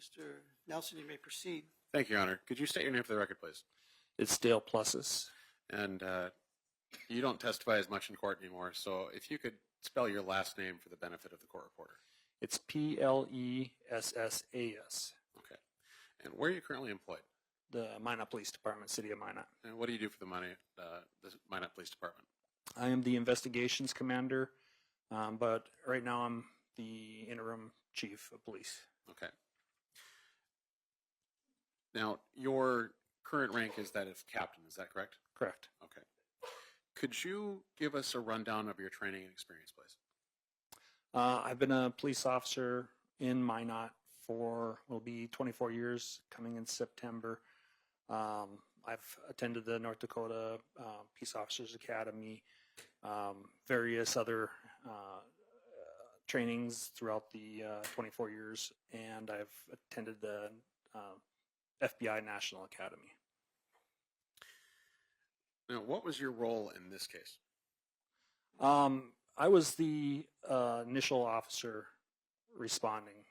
Mr. Nelson, you may proceed. Thank you, Your Honor. Could you state your name for the record, please? It's Dale Plusses. And you don't testify as much in court anymore, so if you could spell your last name for the benefit of the court reporter. It's Plessas. Okay. And where are you currently employed? The Minot Police Department, City of Minot. And what do you do for the Minot Police Department? I am the investigations commander, but right now I'm the interim chief of police. Okay. Now, your current rank is that of captain, is that correct? Correct. Okay. Could you give us a rundown of your training and experience, please? I've been a police officer in Minot for, will be 24 years coming in September. I've attended the North Dakota Peace Officers Academy, various other trainings throughout the 24 years, and I've attended the FBI National Academy. Now, what was your role in this case? I was the initial officer responding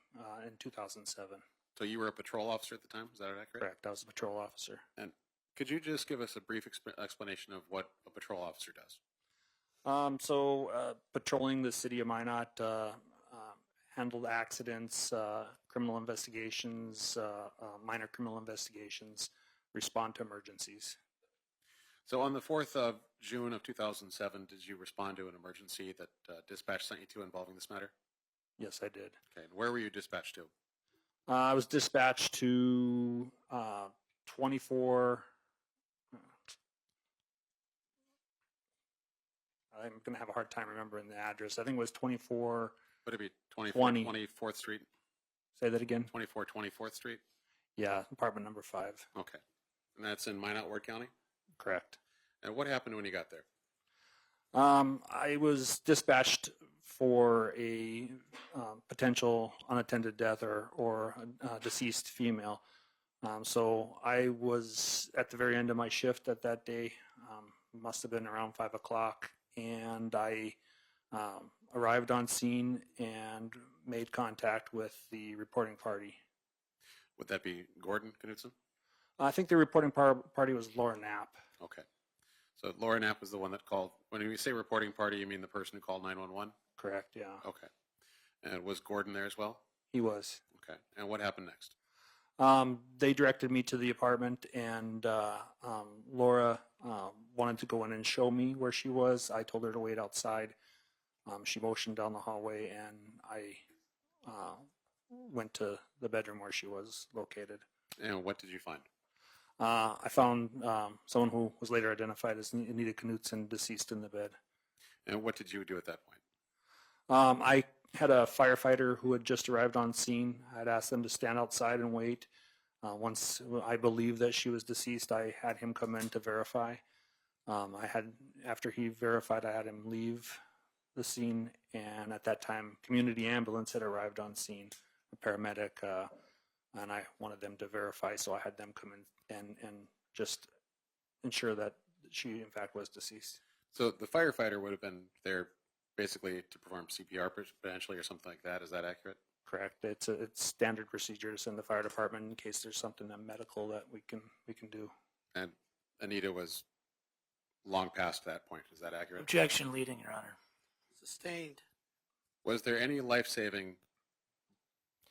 in 2007. So you were a patrol officer at the time, is that accurate? Correct, I was a patrol officer. And could you just give us a brief explanation of what a patrol officer does? Patrolling the city of Minot, handled accidents, criminal investigations, minor criminal investigations, respond to emergencies. So on the 4th of June of 2007, did you respond to an emergency that dispatch sent you to involving this matter? Yes, I did. Okay, and where were you dispatched to? I was dispatched to 24. I'm going to have a hard time remembering the address. I think it was 24. Would it be 24th Street? Say that again. 24th Street? Yeah, apartment number 5. Okay. And that's in Minot, Ward County? Correct. And what happened when you got there? I was dispatched for a potential unattended death or a deceased female. So I was at the very end of my shift at that day, must have been around 5 o'clock, and I arrived on scene and made contact with the reporting party. Would that be Gordon Knutson? I think the reporting party was Laura Knapp. Okay. So Laura Knapp was the one that called. When you say reporting party, you mean the person who called 911? Correct, yeah. Okay. And was Gordon there as well? He was. Okay. And what happened next? They directed me to the apartment, and Laura wanted to go in and show me where she was. I told her to wait outside. She motioned down the hallway, and I went to the bedroom where she was located. And what did you find? I found someone who was later identified as Anita Knutson, deceased in the bed. And what did you do at that point? I had a firefighter who had just arrived on scene. I'd asked them to stand outside and wait. Once I believed that she was deceased, I had him come in to verify. After he verified, I had him leave the scene, and at that time, community ambulance had arrived on scene, a paramedic, and I wanted them to verify, so I had them come in and just ensure that she, in fact, was deceased. So the firefighter would have been there basically to perform CPR potentially or something like that. Is that accurate? Correct. It's standard procedures in the fire department in case there's something medical that we can do. And Anita was long past that point. Is that accurate? Objection, leading, Your Honor. Sustained. Was there any life-saving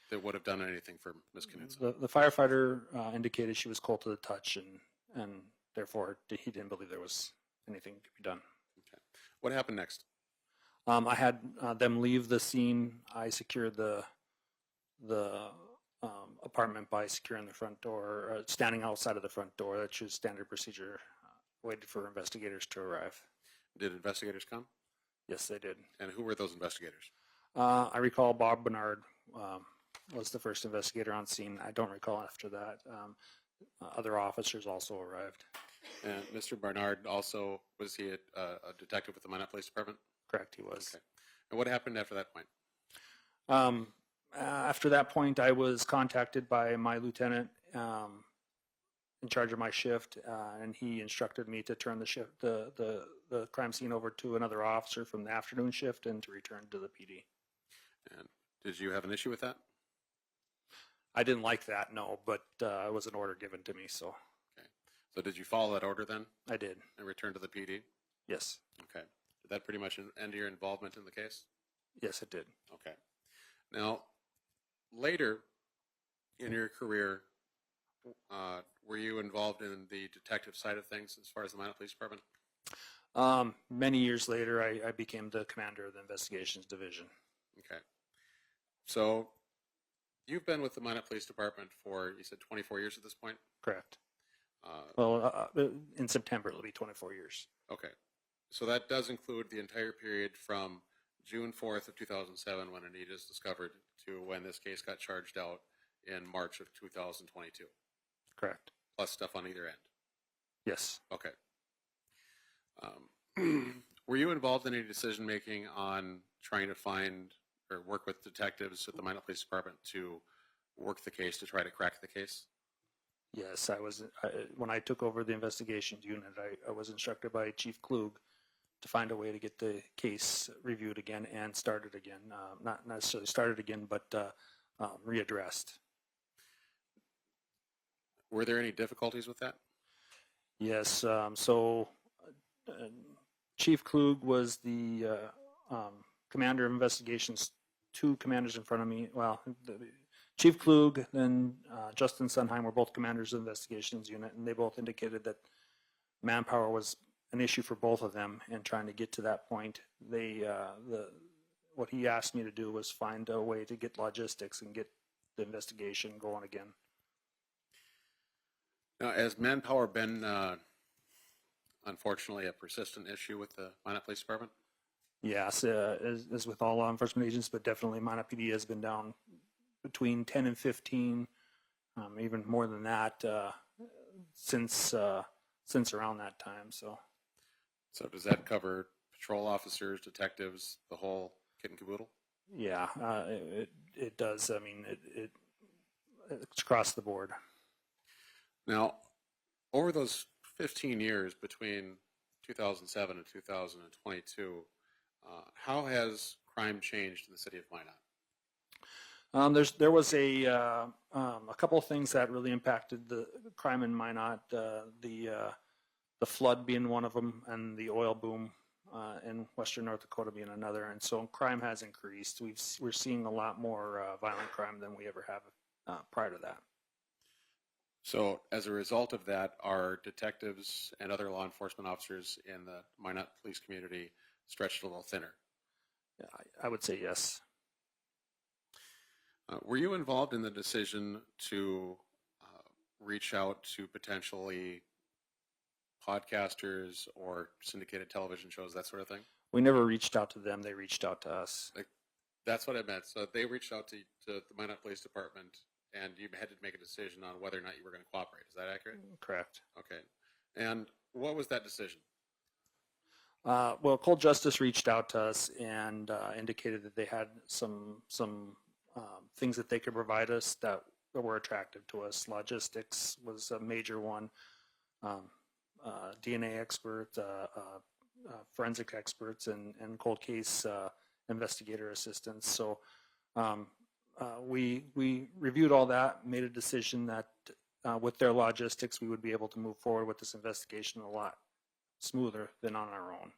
that would have done anything for Ms. Knutson? The firefighter indicated she was cold to the touch, and therefore he didn't believe there was anything to be done. Okay. What happened next? I had them leave the scene. I secured the apartment by securing the front door, standing outside of the front door. That's just standard procedure. Waited for investigators to arrive. Did investigators come? Yes, they did. And who were those investigators? I recall Bob Bernard was the first investigator on scene. I don't recall after that. Other officers also arrived. And Mr. Bernard also, was he a detective with the Minot Police Department? Correct, he was. Okay. And what happened after that point? After that point, I was contacted by my lieutenant in charge of my shift, and he instructed me to turn the crime scene over to another officer from the afternoon shift and to return to the PD. And did you have an issue with that? I didn't like that, no, but it was an order given to me, so Okay. So did you follow that order then I did. and return to the PD? Yes. Okay. Did that pretty much end your involvement in the case? Yes, it did. Okay. Now, later in your career, were you involved in the detective side of things as far as the Minot Police Department? Many years later, I became the commander of the investigations division. Okay. So you've been with the Minot Police Department for, you said 24 years at this point? Correct. Uh, Well, in September, it'll be 24 years. okay. So that does include the entire period from June 4th of 2007 when Anita is discovered to when this case got charged out in March of 2022, Correct. plus stuff on either end. Yes. Okay. Were you involved in any decision making on trying to find or work with detectives at the Minot Police Department to work the case to try to crack the case? Yes, I was. When I took over the investigations unit, I was instructed by Chief Klug to find a way to get the case reviewed again and started again. Not necessarily started again, but readdressed. Were there any difficulties with that? Yes. Chief Klug was the commander of investigations. Two commanders in front of me. Well, Chief Klug, then Justin Sunheim were both commanders of the investigations unit, and they both indicated that manpower was an issue for both of them. And trying to get to that point, what he asked me to do was find a way to get logistics and get the investigation going again. Now, has manpower been, unfortunately, a persistent issue with the Minot Police Department? Yes, as with all law enforcement agents, but definitely Minot PD has been down between 10 and 15, even more than that, since around that time. So does that cover patrol officers, detectives, the whole kit and caboodle? yeah, it does. I mean, it's across the board. Now, over those 15 years between 2007 and 2022, how has crime changed in the city of Minot? There was a couple of things that really impacted the crime in Minot. The flood being one of them, and the oil boom in western North Dakota being another. And so crime has increased. We're seeing a lot more violent crime than we ever have prior to that. So as a result of that, are detectives and other law enforcement officers in the Minot police community stretched a little thinner? Yeah, I would say yes. Were you involved in the decision to reach out to potentially podcasters or syndicated television shows, that sort of thing? We never reached out to them. They reached out to us. That's what I meant. So they reached out to the Minot Police Department, and you had to make a decision on whether or not you were going to cooperate. Is that accurate? Correct. Okay. And what was that decision? Well, Cold Justice reached out to us and indicated that they had some things that they could provide us that were attractive to us. Logistics was a major one. DNA expert, forensic experts, and cold case investigator assistants. So we reviewed all that, made a decision that with their logistics, we would be able to move forward with this investigation a lot smoother than on our own.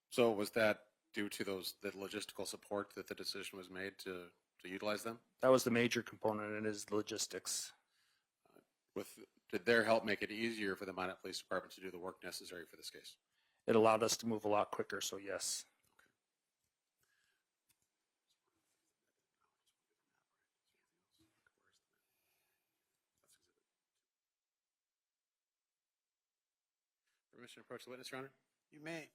So was that due to the logistical support that the decision was made to utilize them? That was the major component, and is logistics. Did their help make it easier for the Minot Police Department to do the work necessary for this case? It allowed us to move a lot quicker, so yes. Permission to approach the witness, Your Honor? You may.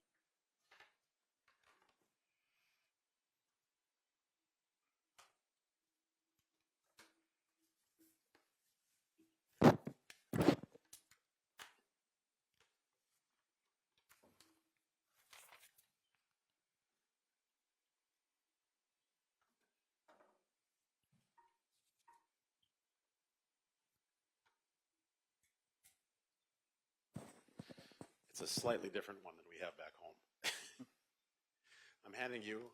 It's a slightly different one than we have back home. I'm handing you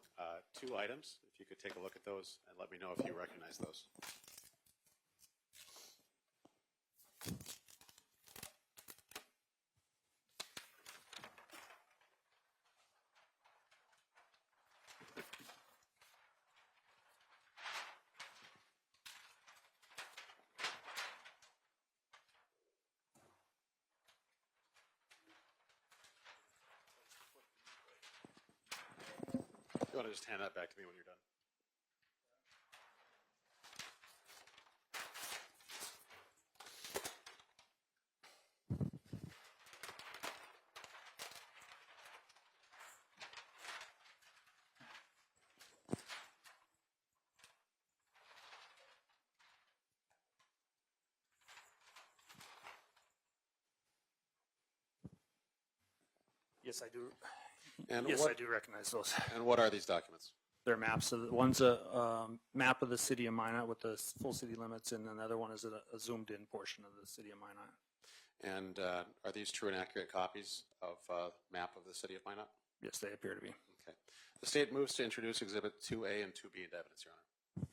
2 items. If you could take a look at those and let me know if you recognize those. want to just hand that back to me when you're done? Yes, I do. And Yes, what, I do recognize those. And what are these documents? They're maps. So one's a map of the city of Minot with the full city limits, and another one is a zoomed-in portion of the city of Minot. And are these true and accurate copies of map of the city of Minot? Yes, they appear to be. Okay. The state moves to introduce Exhibit 2A and 2B into evidence, Your Honor.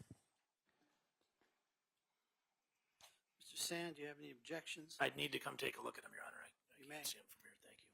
Mr. Sand, do you have any objections? I'd need to come take a look at them, Your Honor. I You can't may. see them from here. Thank you.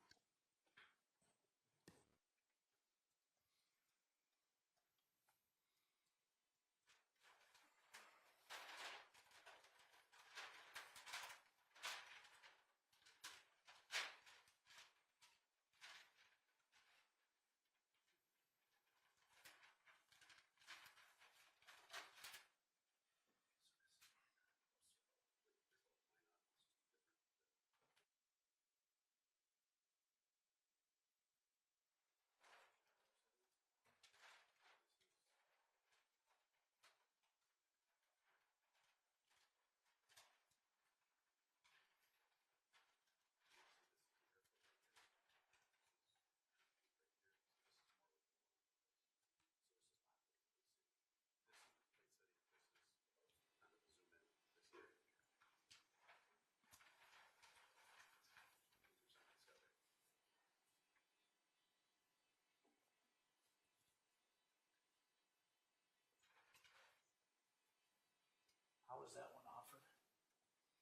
How was that one offered?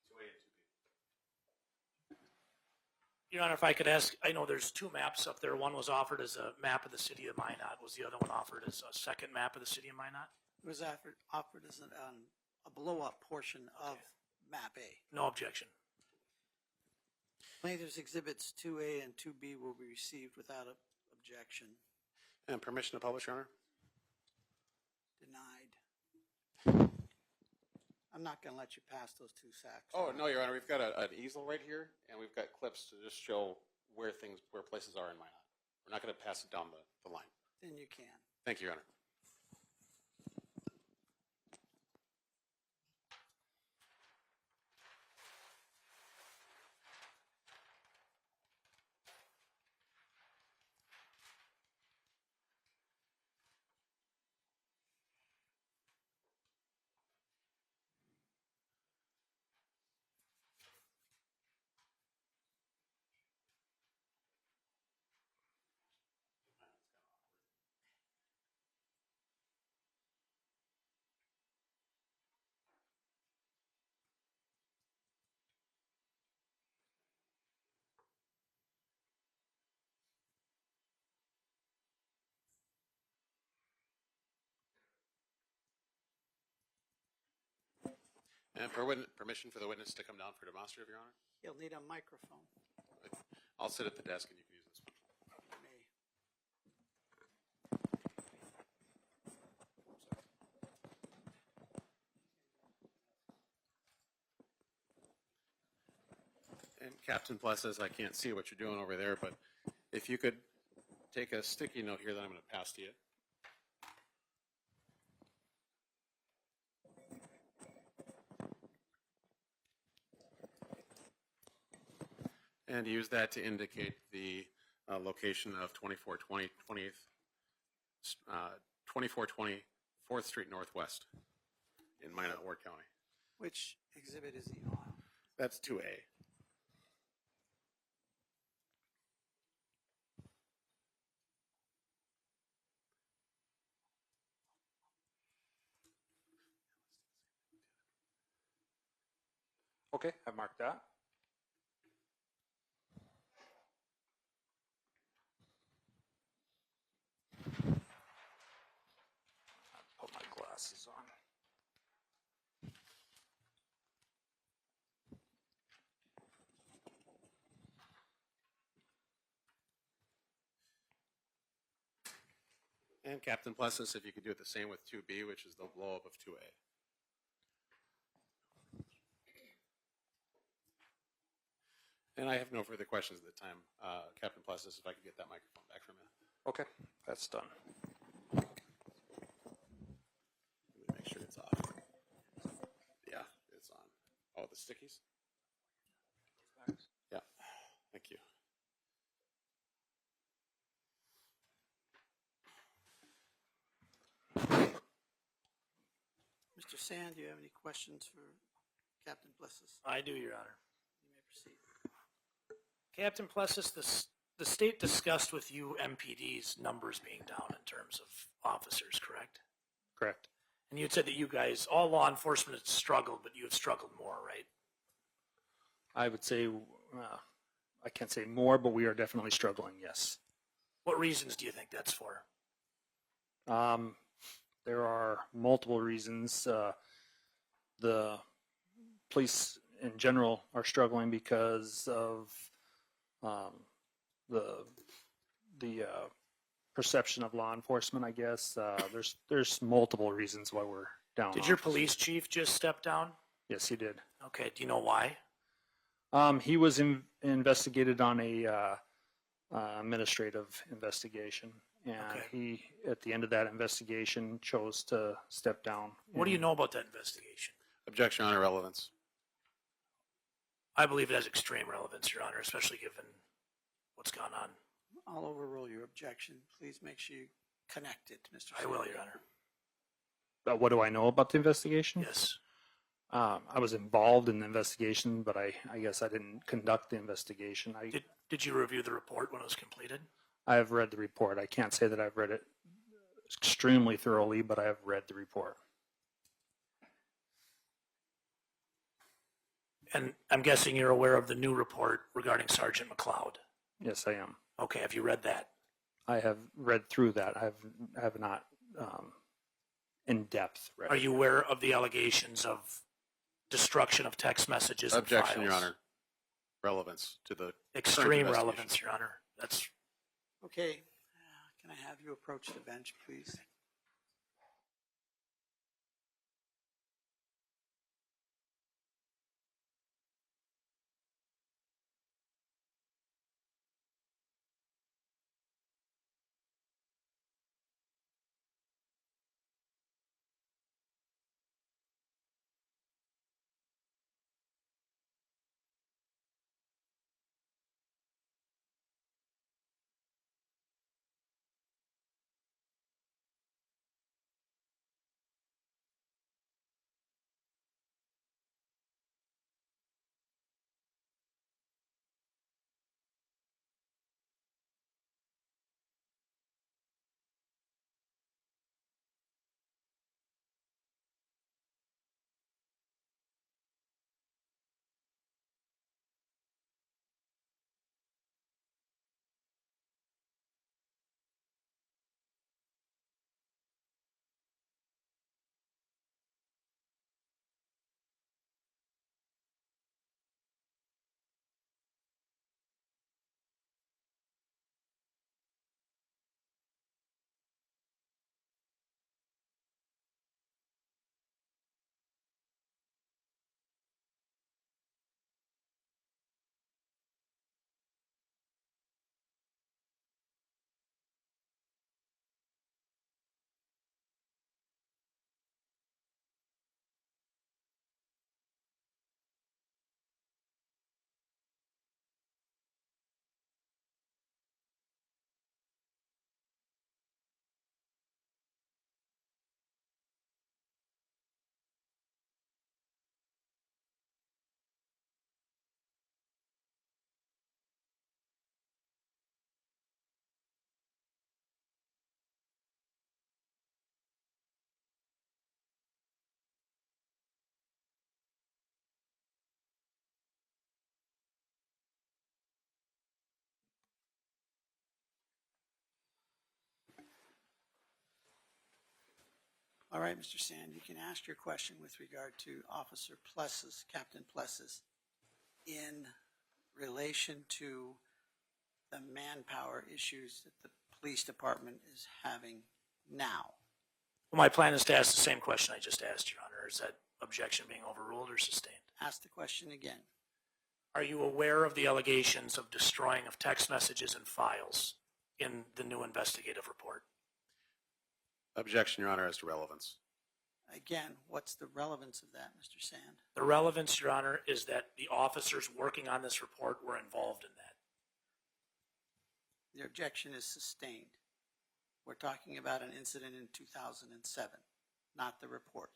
2A and 2B. Your Honor, if I could ask, I know there's two maps up there. One was offered as a map of the city of Minot. Was the other one offered as a second map of the city of Minot? It was offered as a blow-up portion of map A. No objection. Plaintiff's exhibits 2A and 2B will be received without objection. And permission to publish, Your Honor? Denied. I'm not going to let you pass those two sacks. Oh, no, Your Honor. We've got an easel right here, and we've got clips to just show where places are in Minot. We're not going to pass it down the line. Then you can. Thank you, Your Honor. And permission for the witness to come down for demonstrative, Your Honor? You'll need a microphone. I'll sit at the desk and you can use this one. You may. And Captain Plus says, I can't see what you're doing over there, but if you could take a sticky note here that I'm going to pass to you. And use that to indicate the location of 2420 4th Street Northwest in Minot, Ward County. Which exhibit is he on? That's 2A. Okay, I've marked that. I'll put my glasses on. And Captain Plessis, if you could do it the same with 2B, which is the blow-up of 2A. And I have no further questions at the time. Captain Plessis, if I could get that microphone back from you. Okay, that's done. Let me make sure it's off. Yeah, it's on. Oh, the stickies? Yeah, thank you. Mr. Sand, do you have any questions for Captain Plessis? I do, Your Honor. You may proceed. Captain Plessis, the state discussed with you MPD's numbers being down in terms of officers, correct? Correct. And you had said that you guys, all law enforcement has struggled, but you have struggled more, right? I would say, I can't say more, but we are definitely struggling, yes. What reasons do you think that's for? There are multiple reasons. The police in general are struggling because of the perception of law enforcement, I guess. There's multiple reasons why we're down. Did your police chief just step down? Yes, he did. Okay, do you know why? He was investigated on a administrative investigation, and Okay. he, at the end of that investigation, chose to step down. What do you know about that investigation? Objection, Your Honor, relevance. I believe it has extreme relevance, Your Honor, especially given what's gone on. I'll overrule your objection. Please make sure you connect it, Mr. I Sand. will, Your Honor. What do I know about the investigation? Yes. I was involved in the investigation, but I guess I didn't conduct the investigation. Did you review the report when it was completed? I have read the report. I can't say that I've read it extremely thoroughly, but I have read the report. And I'm guessing you're aware of the new report regarding Sergeant McLeod. Yes, I am. Okay, have you read that? I have read through that. I have not in depth read Are it. you aware of the allegations of destruction of text messages and Objection, files? Your Honor. Relevance to the Extreme current investigation. relevance, Your Honor. That's Okay, can I have you approach the bench, please? All right, Mr. Sand, you can ask your question with regard to Officer Plessis, Captain Plessis, in relation to the manpower issues that the police department is having now? Well, my plan is to ask the same question I just asked, Your Honor. Is that objection being overruled or sustained? Ask the question again. Are you aware of the allegations of destroying of text messages and files in the new investigative report? Objection, Your Honor, as to relevance. Again, what's the relevance of that, Mr. Sand? The relevance, Your Honor, is that the officers working on this report were involved in that. The objection is sustained. We're talking about an incident in 2007, not the report.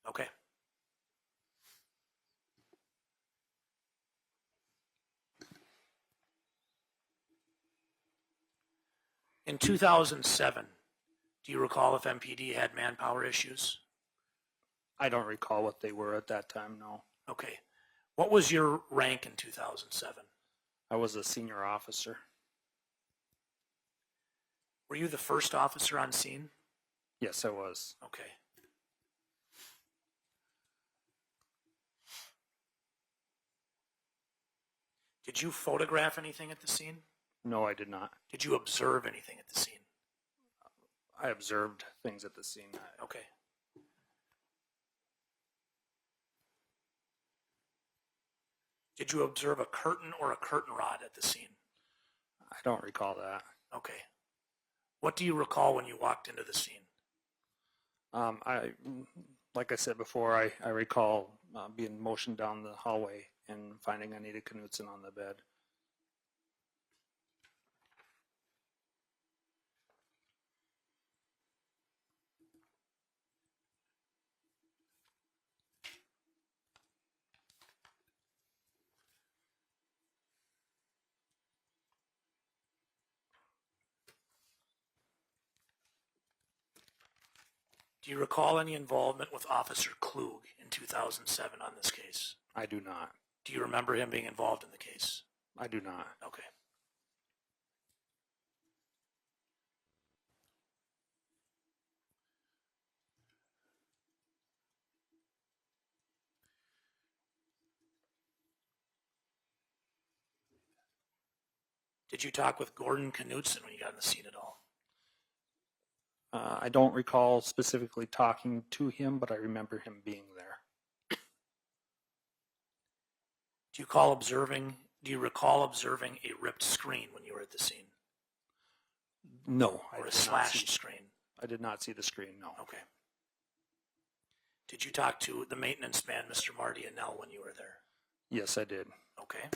Okay. In 2007, do you recall if MPD had manpower issues? I don't recall what they were at that time, no. Okay. What was your rank in 2007? I was a senior officer. Were you the first officer on scene? Yes, I was. Okay. Did you photograph anything at the scene? No, I did not. Did you observe anything at the scene? I observed things at the scene. Okay. Did you observe a curtain or a curtain rod at the scene? I don't recall that. Okay. What do you recall when you walked into the scene? Like I said before, I recall being motioned down the hallway and finding Anita Knutson on the bed. Do you recall any involvement with Officer Klug in 2007 on this case? I do not. Do you remember him being involved in the case? I do not. Okay. Did you talk with Gordon Knutson when you got on the scene at all? I don't recall specifically talking to him, but I remember him being there. Do you recall observing a ripped screen when you were at the scene? No. Or a slashed screen? I did not see the screen, no. Okay. Did you talk to the maintenance man, Mr. Marty Annell, when you were there? Yes, I did. Okay.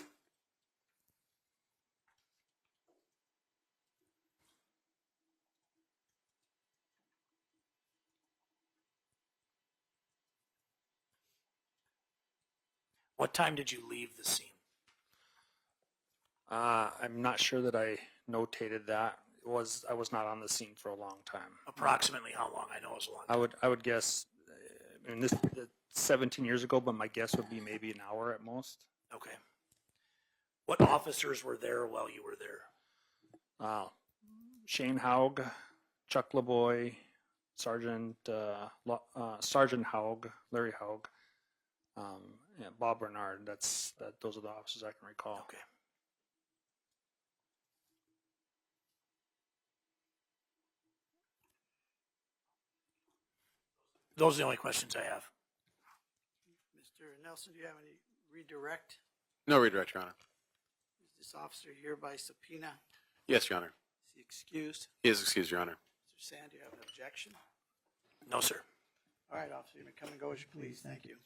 What time did you leave the scene? I'm not sure that I notated that. I was not on the scene for a long time. Approximately how long? I know it was a long time. I would guess, this 17 years ago, but my guess would be maybe an hour at most. Okay. What officers were there while you were there? Shane Haug, Chuck LeBoy, Sergeant Haug, Larry Haug, and Bob Bernard. Those are the officers I can recall. Okay. Those are the only questions I have. Mr. Nelson, do you have any redirect? No redirect, Your Honor. Is this officer here by subpoena? Yes, Your Honor. Is he excused? He is excused, Your Honor. Mr. Sand, do you have an objection? No, sir. All right, officer, you may come and go as you please. Thank you.